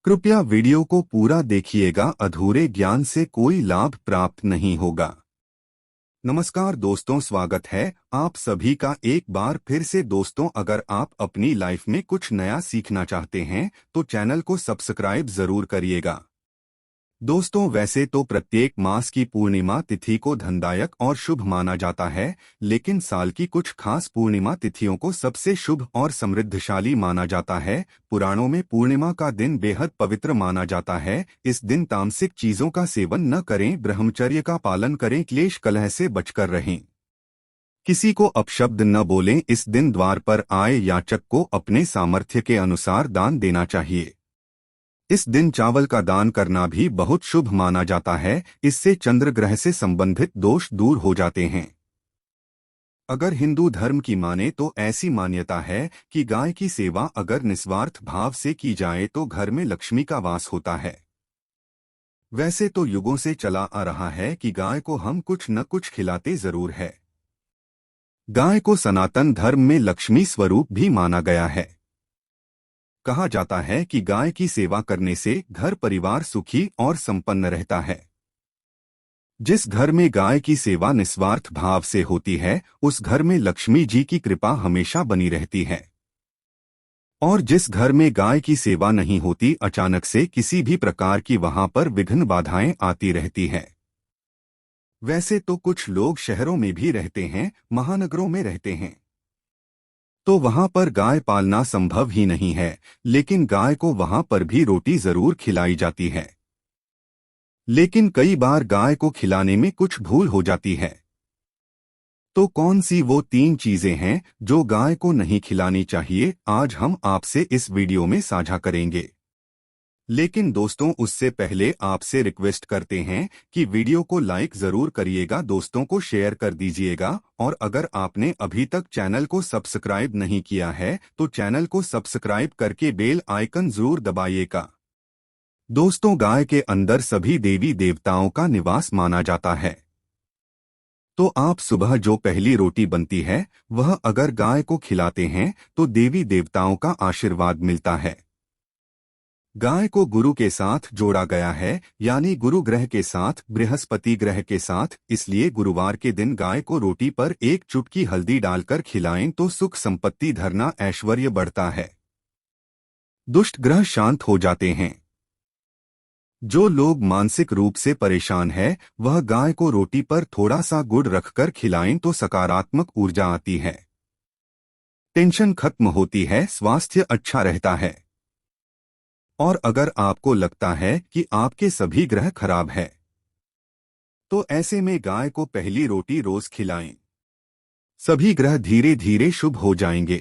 कृपया वीडियो को पूरा देखिएगा, अधूरे ज्ञान से कोई लाभ प्राप्त नहीं होगा। नमस्कार दोस्तों, स्वागत है आप सभी का एक बार फिर से। दोस्तों, अगर आप अपनी लाइफ में कुछ नया सीखना चाहते हैं तो चैनल को सब्सक्राइब जरूर करिएगा। दोस्तों, वैसे तो प्रत्येक मास की पूर्णिमा तिथि को धनदायक और शुभ माना जाता है, लेकिन साल की कुछ खास पूर्णिमा तिथियों को सबसे शुभ और समृद्धशाली माना जाता है। पुराणों में पूर्णिमा का दिन बेहद पवित्र माना जाता है। इस दिन तामसिक चीजों का सेवन न करें, ब्रह्मचर्य का पालन करें, क्लेश कलह से बचकर रहें, किसी को अपशब्द न बोलें। इस दिन द्वार पर आए याचक को अपने सामर्थ्य के अनुसार दान देना चाहिए। इस दिन चावल का दान करना भी बहुत शुभ माना जाता है, इससे चंद्र ग्रह से संबंधित दोष दूर हो जाते हैं। अगर हिंदू धर्म की माने तो ऐसी मान्यता है कि गाय की सेवा अगर निस्वार्थ भाव से की जाए तो घर में लक्ष्मी का वास होता है। वैसे तो युगों से चला आ रहा है कि गाय को हम कुछ न कुछ खिलाते जरूर है। गाय को सनातन धर्म में लक्ष्मी स्वरूप भी माना गया है। कहा जाता है कि गाय की सेवा करने से घर परिवार सुखी और संपन्न रहता है। जिस घर में गाय की सेवा निस्वार्थ भाव से होती है, उस घर में लक्ष्मी जी की कृपा हमेशा बनी रहती है। और जिस घर में गाय की सेवा नहीं होती, अचानक से किसी भी प्रकार की वहां पर विघ्न बाधाएं आती रहती है। वैसे तो कुछ लोग शहरों में भी रहते हैं, महानगरों में रहते हैं, तो वहां पर गाय पालना संभव ही नहीं है, लेकिन गाय को वहां पर भी रोटी जरूर खिलाई जाती है। लेकिन कई बार गाय को खिलाने में कुछ भूल हो जाती है। तो कौन सी वो 3 चीजें हैं जो गाय को नहीं खिलानी चाहिए, आज हम आपसे इस वीडियो में साझा करेंगे। लेकिन दोस्तों, उससे पहले आपसे रिक्वेस्ट करते हैं कि वीडियो को लाइक जरूर करिएगा, दोस्तों को शेयर कर दीजिएगा, और अगर आपने अभी तक चैनल को सब्सक्राइब नहीं किया है तो चैनल को सब्सक्राइब करके बेल आइकन जरूर दबाइएगा। दोस्तों, गाय के अंदर सभी देवी देवताओं का निवास माना जाता है। तो आप सुबह जो पहली रोटी बनती है वह अगर गाय को खिलाते हैं तो देवी देवताओं का आशीर्वाद मिलता है। गाय को गुरु के साथ जोड़ा गया है, यानी गुरु ग्रह के साथ, बृहस्पति ग्रह के साथ, इसलिए गुरुवार के दिन गाय को रोटी पर एक चुटकी हल्दी डालकर खिलाएं तो सुख संपत्ति, धरना, ऐश्वर्य बढ़ता है। दुष्ट ग्रह शांत हो जाते हैं। जो लोग मानसिक रूप से परेशान है वह गाय को रोटी पर थोड़ा सा गुड़ रखकर खिलाएं तो सकारात्मक ऊर्जा आती है, टेंशन खत्म होती है, स्वास्थ्य अच्छा रहता है। और अगर आपको लगता है कि आपके सभी ग्रह खराब है तो ऐसे में गाय को पहली रोटी रोज खिलाएं। सभी ग्रह धीरे धीरे शुभ हो जाएंगे।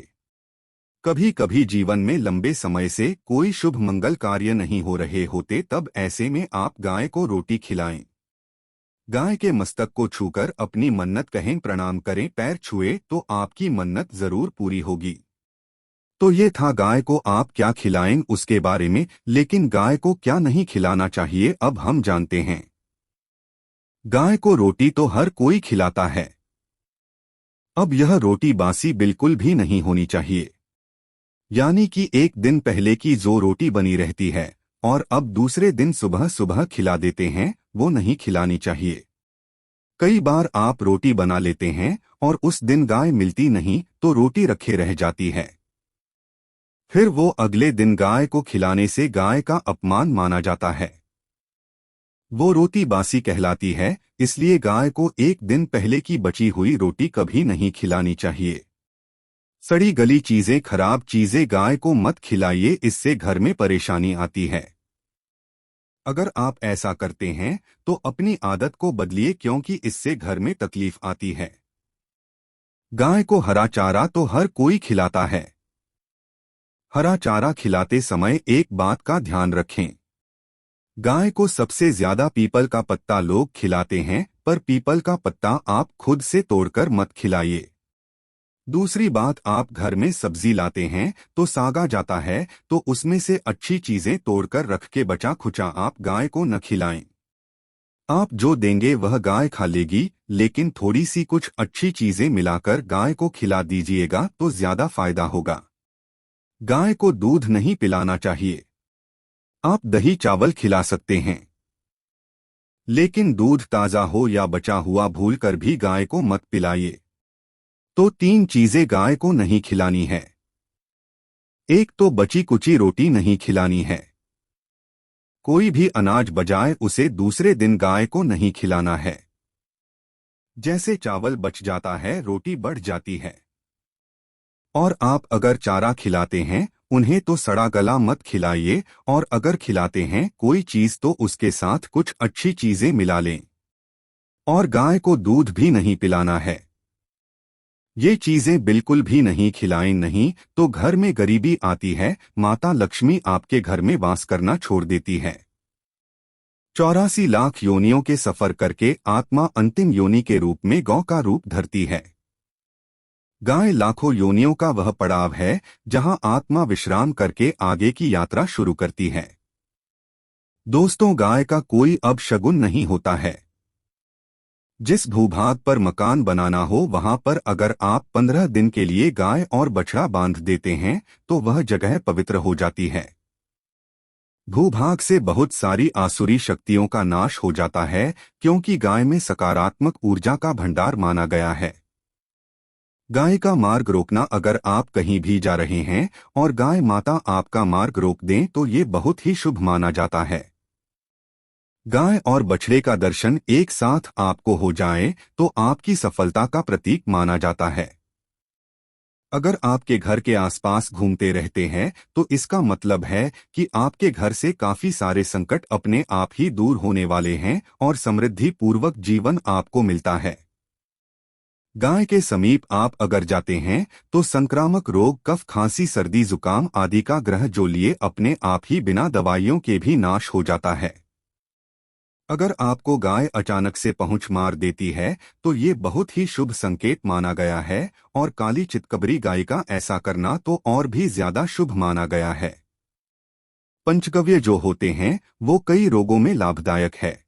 कभी कभी जीवन में लंबे समय से कोई शुभ मंगल कार्य नहीं हो रहे होते, तब ऐसे में आप गाय को रोटी खिलाएं। गाय के मस्तक को छूकर अपनी मन्नत कहें, प्रणाम करें, पैर छुए तो आपकी मन्नत जरूर पूरी होगी। तो ये था गाय को आप क्या खिलाएं उसके बारे में, लेकिन गाय को क्या नहीं खिलाना चाहिए अब हम जानते हैं। गाय को रोटी तो हर कोई खिलाता है। अब यह रोटी बासी बिल्कुल भी नहीं होनी चाहिए, यानी कि एक दिन पहले की जो रोटी बनी रहती है और अब दूसरे दिन सुबह सुबह खिला देते हैं, वो नहीं खिलानी चाहिए। कई बार आप रोटी बना लेते हैं और उस दिन गाय मिलती नहीं तो रोटी रखे रह जाती है। फिर वो अगले दिन गाय को खिलाने से गाय का अपमान माना जाता है। वो रोटी बासी कहलाती है, इसलिए गाय को एक दिन पहले की बची हुई रोटी कभी नहीं खिलानी चाहिए। सड़ी गली चीजें, खराब चीजें गाय को मत खिलाइए, इससे घर में परेशानी आती है। अगर आप ऐसा करते हैं तो अपनी आदत को बदलिए, क्योंकि इससे घर में तकलीफ आती है। गाय को हरा चारा तो हर कोई खिलाता है। हरा चारा खिलाते समय एक बात का ध्यान रखें, गाय को सबसे ज्यादा पीपल का पत्ता लोग खिलाते हैं, पर पीपल का पत्ता आप खुद से तोड़कर मत खिलाइए। दूसरी बात, आप घर में सब्जी लाते हैं तो सागा जाता है तो उसमें से अच्छी चीजें तोड़कर रख के बचा खुचा आप गाय को न खिलाएं। आप जो देंगे वह गाय खा लेगी, लेकिन थोड़ी सी कुछ अच्छी चीजें मिलाकर गाय को खिला दीजिएगा तो ज्यादा फायदा होगा। गाय को दूध नहीं पिलाना चाहिए। आप दही चावल खिला सकते हैं, लेकिन दूध ताज़ा हो या बचा हुआ भूलकर भी गाय को मत पिलाइए। तो 3 चीजें गाय को नहीं खिलानी है। एक तो बची कुची रोटी नहीं खिलानी है। कोई भी अनाज बजाए उसे दूसरे दिन गाय को नहीं खिलाना है। जैसे चावल बच जाता है, रोटी बढ़ जाती है। और आप अगर चारा खिलाते हैं, उन्हें तो सड़ा गला मत खिलाइए, और अगर खिलाते हैं कोई चीज तो उसके साथ कुछ अच्छी चीजें मिला लें। और गाय को दूध भी नहीं पिलाना है। ये चीजें बिल्कुल भी नहीं खिलाएं, नहीं तो घर में गरीबी आती है, माता लक्ष्मी आपके घर में वास करना छोड़ देती है। 84 लाख योनियों के सफर करके आत्मा अंतिम योनि के रूप में गौ का रूप धरती है। गाय लाखों योनियों का वह पड़ाव है जहां आत्मा विश्राम करके आगे की यात्रा शुरू करती है। दोस्तों, गाय का कोई अपशगुन नहीं होता है। जिस भूभाग पर मकान बनाना हो वहां पर अगर आप 15 दिन के लिए गाय और बछड़ा बांध देते हैं तो वह जगह पवित्र हो जाती है। भूभाग से बहुत सारी आसुरी शक्तियों का नाश हो जाता है, क्योंकि गाय में सकारात्मक ऊर्जा का भंडार माना गया है। गाय का मार्ग रोकना, अगर आप कहीं भी जा रहे हैं और गाय माता आपका मार्ग रोक दें तो ये बहुत ही शुभ माना जाता है। गाय और बछड़े का दर्शन एक साथ आपको हो जाए तो आपकी सफलता का प्रतीक माना जाता है। अगर आपके घर के आसपास घूमते रहते हैं तो इसका मतलब है कि आपके घर से काफी सारे संकट अपने आप ही दूर होने वाले हैं और समृद्धि पूर्वक जीवन आपको मिलता है। गाय के समीप आप अगर जाते हैं तो संक्रामक रोग, कफ, खांसी, सर्दी, जुकाम आदि का ग्रह जो लिए अपने आप ही बिना दवाइयों के भी नाश हो जाता है। अगर आपको गाय अचानक से पहुंच मार देती है तो ये बहुत ही शुभ संकेत माना गया है, और काली चितकबरी गाय का ऐसा करना तो और भी ज्यादा शुभ माना गया है। पंचगव्य जो होते हैं वो कई रोगों में लाभदायक है।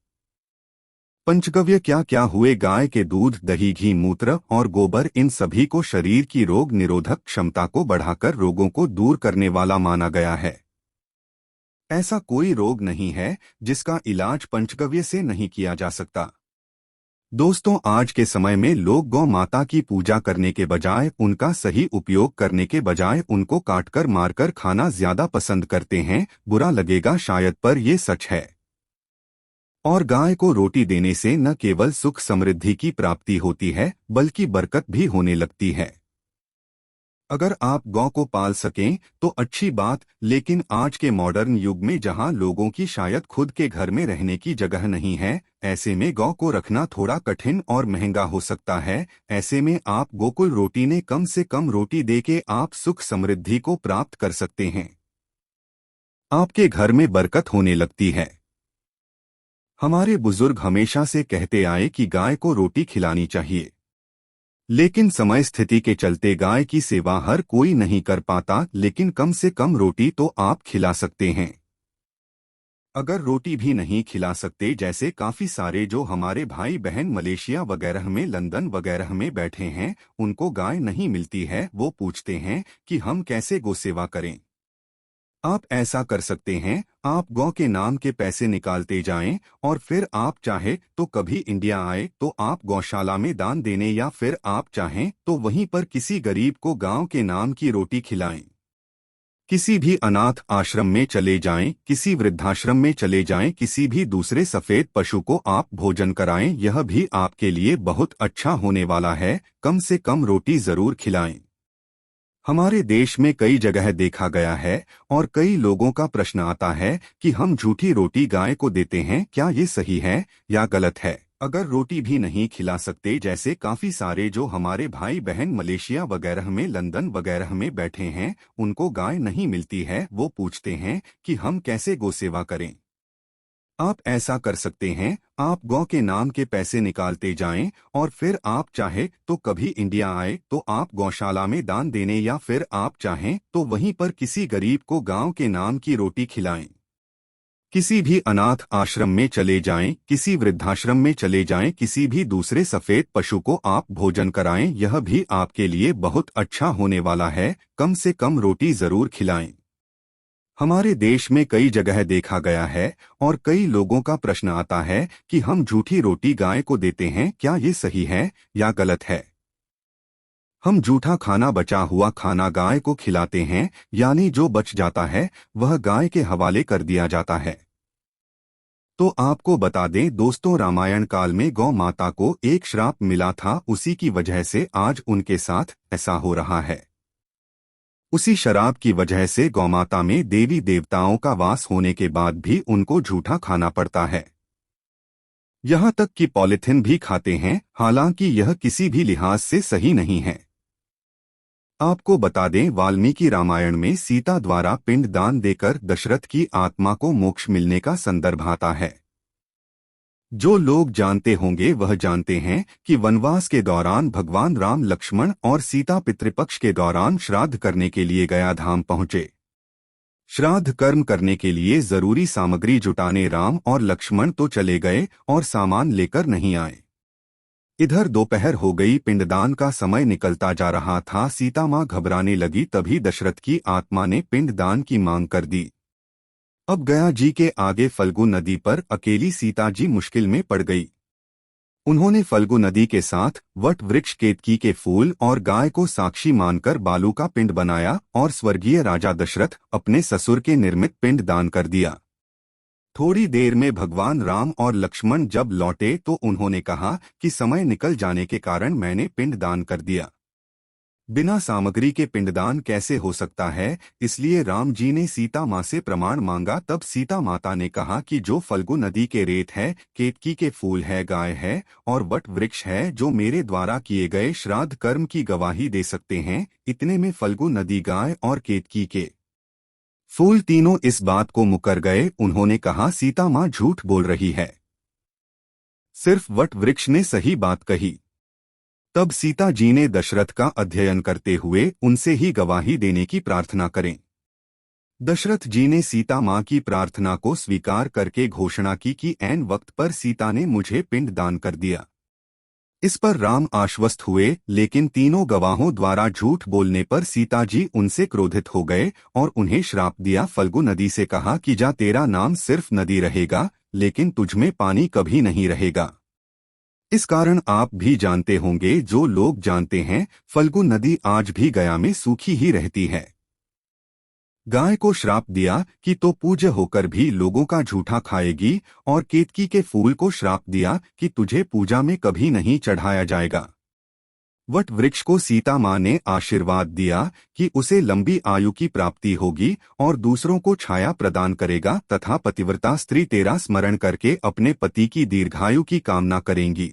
पंचगव्य क्या क्या हुए? गाय के दूध, दही, घी, मूत्र और गोबर, इन सभी को शरीर की रोग निरोधक क्षमता को बढ़ाकर रोगों को दूर करने वाला माना गया है। ऐसा कोई रोग नहीं है जिसका इलाज पंचगव्य से नहीं किया जा सकता। दोस्तों, आज के समय में लोग गौ माता की पूजा करने के बजाय, उनका सही उपयोग करने के बजाय उनको काटकर मारकर खाना ज्यादा पसंद करते हैं। बुरा लगेगा शायद, पर ये सच है। और गाय को रोटी देने से न केवल सुख समृद्धि की प्राप्ति होती है बल्कि बरकत भी होने लगती है। अगर आप गौ को पाल सकें तो अच्छी बात, लेकिन आज के मॉडर्न युग में जहां लोगों की शायद खुद के घर में रहने की जगह नहीं है, ऐसे में गौ को रखना थोड़ा कठिन और महंगा हो सकता है। ऐसे में आप गोकुल रोटी ने कम से कम रोटी देके आप सुख समृद्धि को प्राप्त कर सकते हैं। आपके घर में बरकत होने लगती है। हमारे बुजुर्ग हमेशा से कहते आए कि गाय को रोटी खिलानी चाहिए, लेकिन समय स्थिति के चलते गाय की सेवा हर कोई नहीं कर पाता, लेकिन कम से कम रोटी तो आप खिला सकते हैं। अगर रोटी भी नहीं खिला सकते, जैसे काफी सारे जो हमारे भाई बहन मलेशिया वगैरह में, लंदन वगैरह में बैठे हैं, उनको गाय नहीं मिलती है, वो पूछते हैं कि हम कैसे गौ सेवा करें। आप ऐसा कर सकते हैं, आप गौ के नाम के पैसे निकालते जाएं और फिर आप चाहे तो कभी इंडिया आए तो आप गौशाला में दान देने, या फिर आप चाहें तो वहीं पर किसी गरीब को गांव के नाम की रोटी खिलाएं। किसी भी अनाथ आश्रम में चले जाएं, किसी वृद्धाश्रम में चले जाएं, किसी भी दूसरे सफेद पशु को आप भोजन कराएं, यह भी आपके लिए बहुत अच्छा होने वाला है। कम से कम रोटी जरूर खिलाएं। हमारे देश में कई जगह देखा गया है और कई लोगों का प्रश्न आता है कि हम झूठी रोटी गाय को देते हैं, क्या ये सही है या गलत है? अगर रोटी भी नहीं खिला सकते, जैसे काफी सारे जो हमारे भाई बहन मलेशिया वगैरह में, लंदन वगैरह में बैठे हैं, उनको गाय नहीं मिलती है, वो पूछते हैं कि हम कैसे गौ सेवा करें। आप ऐसा कर सकते हैं, आप गौ के नाम के पैसे निकालते जाएं और फिर आप चाहे तो कभी इंडिया आए तो आप गौशाला में दान देने, या फिर आप चाहें तो वहीं पर किसी गरीब को गांव के नाम की रोटी खिलाएं। किसी भी अनाथ आश्रम में चले जाएं, किसी वृद्धाश्रम में चले जाएं, किसी भी दूसरे सफेद पशु को आप भोजन कराएं, यह भी आपके लिए बहुत अच्छा होने वाला है। कम से कम रोटी जरूर खिलाएं। हमारे देश में कई जगह देखा गया है और कई लोगों का प्रश्न आता है कि हम झूठी रोटी गाय को देते हैं, क्या ये सही है या गलत है। हम झूठा खाना, बचा हुआ खाना गाय को खिलाते हैं, यानी जो बच जाता है वह गाय के हवाले कर दिया जाता है। तो आपको बता दें दोस्तों, रामायण काल में गौ माता को एक श्राप मिला था, उसी की वजह से आज उनके साथ ऐसा हो रहा है। उसी शराब की वजह से गौमाता में देवी देवताओं का वास होने के बाद भी उनको झूठा खाना पड़ता है। यहाँ तक कि पॉलिथिन भी खाते हैं, हालांकि यह किसी भी लिहाज से सही नहीं है। आपको बता दें, वाल्मीकि रामायण में सीता द्वारा पिंड दान देकर दशरथ की आत्मा को मोक्ष मिलने का संदर्भ आता है। जो लोग जानते होंगे वह जानते हैं कि वनवास के दौरान भगवान राम लक्ष्मण और सीता पितृपक्ष के दौरान श्राद्ध करने के लिए गया धाम पहुंचे। श्राद्ध कर्म करने के लिए जरूरी सामग्री जुटाने राम और लक्ष्मण तो चले गए और सामान लेकर नहीं आए। इधर दोपहर हो गई, पिंडदान का समय निकलता जा रहा था। सीता मां घबराने लगी, तभी दशरथ की आत्मा ने पिंडदान की मांग कर दी। अब गया जी के आगे फल्गु नदी पर अकेली सीता जी मुश्किल में पड़ गई। उन्होंने फल्गु नदी के साथ वट वृक्ष, केतकी के फूल और गाय को साक्षी मानकर बालू का पिंड बनाया और स्वर्गीय राजा दशरथ अपने ससुर के निर्मित पिंड दान कर दिया। थोड़ी देर में भगवान राम और लक्ष्मण जब लौटे तो उन्होंने कहा कि समय निकल जाने के कारण मैंने पिंड दान कर दिया। बिना सामग्री के पिंडदान कैसे हो सकता है, इसलिए राम जी ने सीता माँ से प्रमाण मांगा। तब सीता माता ने कहा कि जो फल्गु नदी के रेत है, केतकी के फूल है, गाय है और वट वृक्ष है, जो मेरे द्वारा किए गए श्राद्ध कर्म की गवाही दे सकते हैं। इतने में फल्गु नदी, गाय और केतकी के फूल तीनों इस बात को मुकर गए। उन्होंने कहा सीता माँ झूठ बोल रही है, सिर्फ वट वृक्ष ने सही बात कही। तब सीता जी ने दशरथ का अध्ययन करते हुए उनसे ही गवाही देने की प्रार्थना करें। दशरथ जी ने सीता मां की प्रार्थना को स्वीकार करके घोषणा की कि ऐन वक्त पर सीता ने मुझे पिंड दान कर दिया। इस पर राम आश्वस्त हुए, लेकिन तीनों गवाहों द्वारा झूठ बोलने पर सीता जी उनसे क्रोधित हो गए और उन्हें श्राप दिया। फल्गु नदी से कहा कि जा, तेरा नाम सिर्फ नदी रहेगा, लेकिन तुझमें पानी कभी नहीं रहेगा। इस कारण आप भी जानते होंगे, जो लोग जानते हैं, फल्गु नदी आज भी गया में सूखी ही रहती है। गाय को श्राप दिया कि तो पूज्य होकर भी लोगों का झूठा खाएगी, और केतकी के फूल को श्राप दिया कि तुझे पूजा में कभी नहीं चढ़ाया जाएगा। वट वृक्ष को सीता मां ने आशीर्वाद दिया कि उसे लंबी आयु की प्राप्ति होगी और दूसरों को छाया प्रदान करेगा, तथा पतिव्रता स्त्री तेरा स्मरण करके अपने पति की दीर्घायु की कामना करेंगी।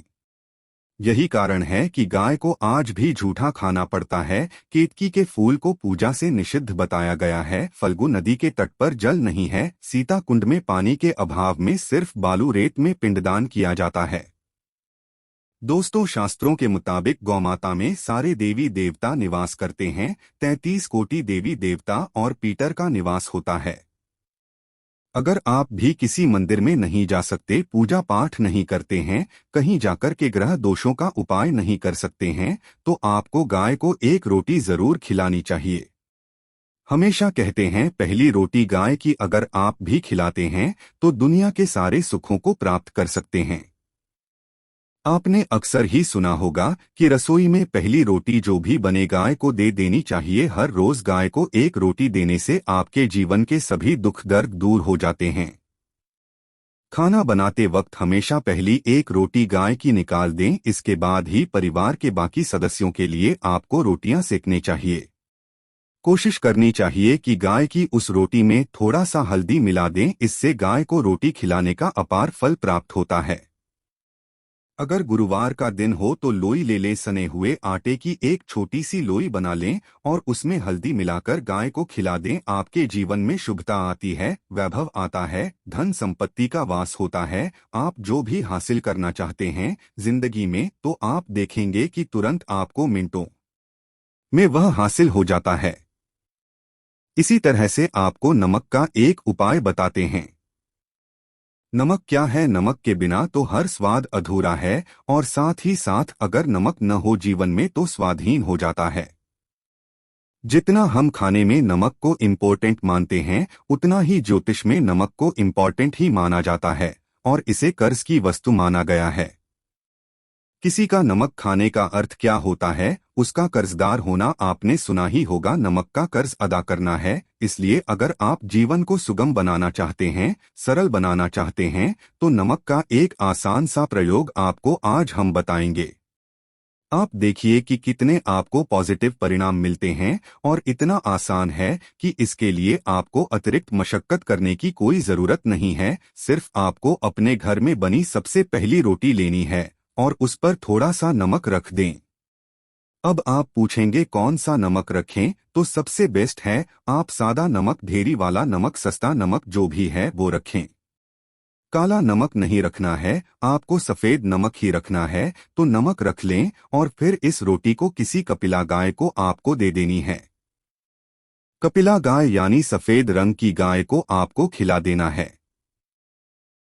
यही कारण है कि गाय को आज भी झूठा खाना पड़ता है। केतकी के फूल को पूजा से निषिद्ध बताया गया है। फल्गु नदी के तट पर जल नहीं है। सीता कुंड में पानी के अभाव में सिर्फ बालू रेत में पिंडदान किया जाता है। दोस्तों, शास्त्रों के मुताबिक गौमाता में सारे देवी देवता निवास करते हैं। 33 कोटि देवी देवता और पीटर का निवास होता है। अगर आप भी किसी मंदिर में नहीं जा सकते, पूजा पाठ नहीं करते हैं, कहीं जाकर के ग्रह दोषों का उपाय नहीं कर सकते हैं, तो आपको गाय को एक रोटी जरूर खिलानी चाहिए। हमेशा कहते हैं, पहली रोटी गाय की अगर आप भी खिलाते हैं तो दुनिया के सारे सुखों को प्राप्त कर सकते हैं। आपने अक्सर ही सुना होगा कि रसोई में पहली रोटी जो भी बने गाय को दे देनी चाहिए। हर रोज गाय को एक रोटी देने से आपके जीवन के सभी दुख दर्द दूर हो जाते हैं। खाना बनाते वक्त हमेशा पहली एक रोटी गाय की निकाल दें, इसके बाद ही परिवार के बाकी सदस्यों के लिए आपको रोटियां सेकने चाहिए। कोशिश करनी चाहिए कि गाय की उस रोटी में थोड़ा सा हल्दी मिला दें, इससे गाय को रोटी खिलाने का अपार फल प्राप्त होता है। अगर गुरुवार का दिन हो तो लोई ले लें, सने हुए आटे की एक छोटी सी लोई बना लें और उसमें हल्दी मिलाकर गाय को खिला दें। आपके जीवन में शुभता आती है, वैभव आता है, धन संपत्ति का वास होता है। आप जो भी हासिल करना चाहते हैं जिंदगी में, तो आप देखेंगे कि तुरंत आपको मिनटों में वह हासिल हो जाता है। इसी तरह से आपको नमक का एक उपाय बताते हैं। नमक क्या है? नमक के बिना तो हर स्वाद अधूरा है, और साथ ही साथ अगर नमक न हो जीवन में तो स्वादहीन हो जाता है। जितना हम खाने में नमक को इम्पोर्टेंट मानते हैं, उतना ही ज्योतिष में नमक को इम्पोर्टेंट ही माना जाता है और इसे कर्ज की वस्तु माना गया है। किसी का नमक खाने का अर्थ क्या होता है? उसका कर्जदार होना। आपने सुना ही होगा, नमक का कर्ज अदा करना है। इसलिए अगर आप जीवन को सुगम बनाना चाहते हैं, सरल बनाना चाहते हैं, तो नमक का एक आसान सा प्रयोग आपको आज हम बताएंगे। आप देखिए कि कितने आपको पॉजिटिव परिणाम मिलते हैं और इतना आसान है कि इसके लिए आपको अतिरिक्त मशक्कत करने की कोई जरूरत नहीं है। सिर्फ आपको अपने घर में बनी सबसे पहली रोटी लेनी है और उस पर थोड़ा सा नमक रख दें। अब आप पूछेंगे कौन सा नमक रखें? तो सबसे बेस्ट है आप सादा नमक, ढेरी वाला नमक, सस्ता नमक जो भी है वो रखें। काला नमक नहीं रखना है, आपको सफेद नमक ही रखना है। तो नमक रख लें और फिर इस रोटी को किसी कपिला गाय को आपको दे देनी है। कपिला गाय यानी सफेद रंग की गाय को आपको खिला देना है।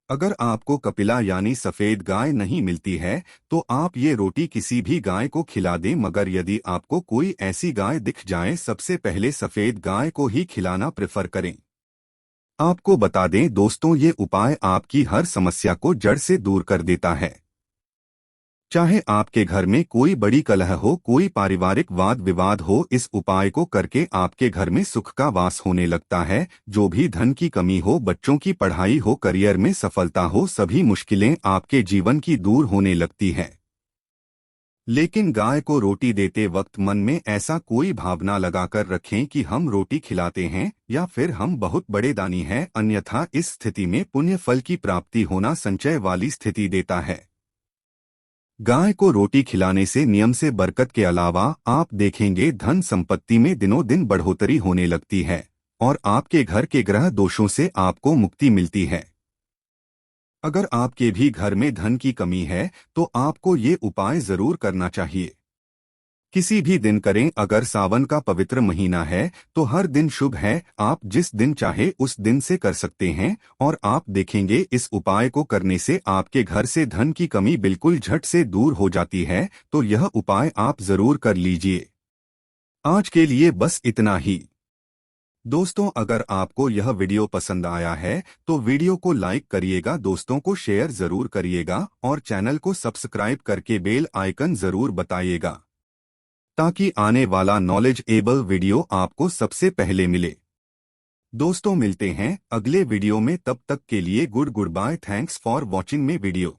अगर आपको कपिला यानी सफेद गाय नहीं मिलती है तो आप ये रोटी किसी भी गाय को खिला दें, मगर यदि आपको कोई ऐसी गाय दिख जाए, सबसे पहले सफेद गाय को ही खिलाना प्रेफर करें। आपको बता दें दोस्तों, ये उपाय आपकी हर समस्या को जड़ से दूर कर देता है। चाहे आपके घर में कोई बड़ी कलह हो, कोई पारिवारिक वाद विवाद हो, इस उपाय को करके आपके घर में सुख का वास होने लगता है। जो भी धन की कमी हो, बच्चों की पढ़ाई हो, करियर में सफलता हो, सभी मुश्किलें आपके जीवन की दूर होने लगती है। लेकिन गाय को रोटी देते वक्त मन में ऐसा कोई भावना लगाकर रखें कि हम रोटी खिलाते हैं या फिर हम बहुत बड़े दानी हैं, अन्यथा इस स्थिति में पुण्य फल की प्राप्ति होना संचय वाली स्थिति देता है। गाय को रोटी खिलाने से नियम से बरकत के अलावा आप देखेंगे धन संपत्ति में दिनों दिन बढ़ोतरी होने लगती है और आपके घर के ग्रह दोषों से आपको मुक्ति मिलती है। अगर आपके भी घर में धन की कमी है तो आपको ये उपाय जरूर करना चाहिए। किसी भी दिन करें, अगर सावन का पवित्र महीना है तो हर दिन शुभ है। आप जिस दिन चाहे उस दिन से कर सकते हैं और आप देखेंगे इस उपाय को करने से आपके घर से धन की कमी बिल्कुल झट से दूर हो जाती है। तो यह उपाय आप जरूर कर लीजिए। आज के लिए बस इतना ही। दोस्तों, अगर आपको यह वीडियो पसंद आया है तो वीडियो को लाइक करिएगा, दोस्तों को शेयर जरूर करिएगा और चैनल को सब्सक्राइब करके बेल आइकन जरूर बताइएगा, ताकि आने वाला नॉलेज एबल वीडियो आपको सबसे पहले मिले। दोस्तों, मिलते हैं अगले वीडियो में, तब तक के लिए good bye. Thanks for watching में वीडियो।